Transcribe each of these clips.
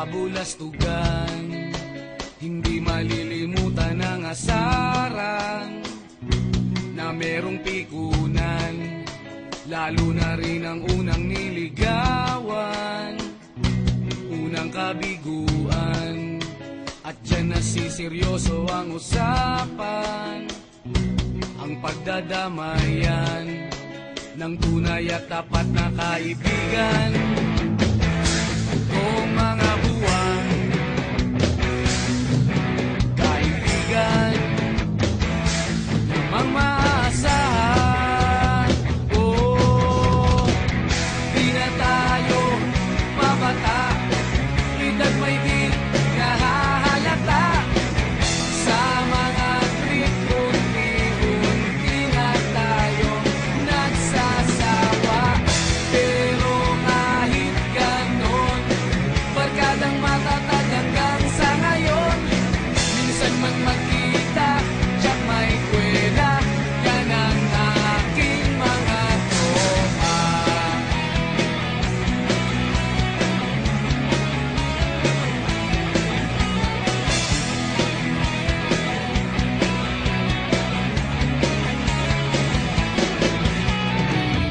kabulastugan. Hindi malilimutan ang asaran na merong pikunan, lalo na rin ang unang niligawan, unang kabiguan. At dyan nasiseryoso ang usapan, ang pagdadamayan ng tunay at tapat na kaibigan. Kung mga buwan, kaibigan, lamang maasahan. Oh, di na tayo mabata, edad may di nahahalata. Sa mga trip, unti-unti na tayo nagsasawa. Pero kahit ganon, barkadang matatag hanggang sa ngayon. Minsan man magkita, tiyak may kwela, yan ang aking mga tropa.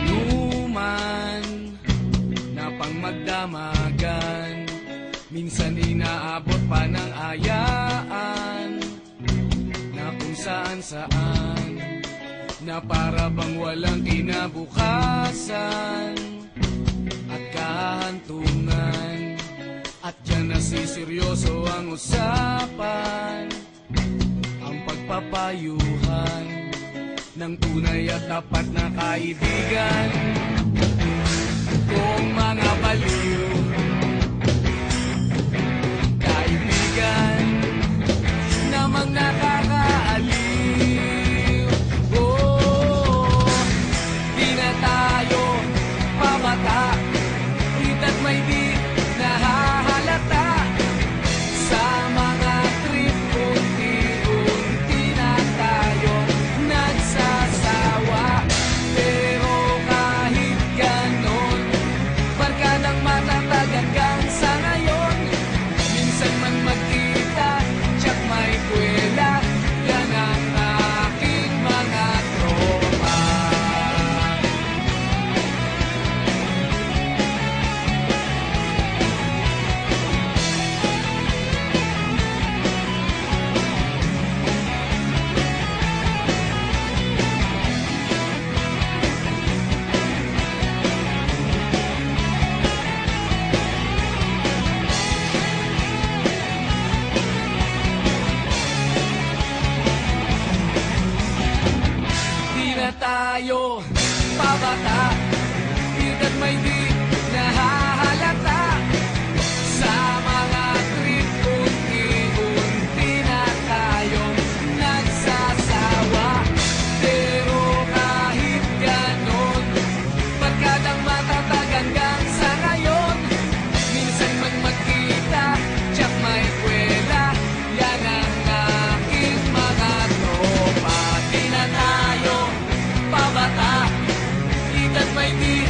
Inuman na pang magdamagan, minsan inaabot pa ng ayaan, na kung saan-saan, na para bang walang kinabukasan at kahantungan. At dyan nasiseryoso ang usapan, ang pagpapayuhan ng tunay at tapat na kaibigan. Kung mga baliw, kaibigan, namang nakakaaliw. Oh, di na tayo pabata, edad may di nahahalata. Sa mga trip, unti-unti na tayo nagsasawa. Pero kahit ganon, barkadang matatag hanggang sa ngayon. Minsan man magkita, tiyak may kwela, yan ang aking mga tropa. Di na tayo pabata, edad may di nahahalata. Sa mga trip, unti-unti na tayong nagsasawa. Pero kahit ganon, barkadang matatag hanggang sa ngayon. Minsan man magkita, tiyak may kwela, yan ang aking mga tropa. Di na tayo pabata, edad may di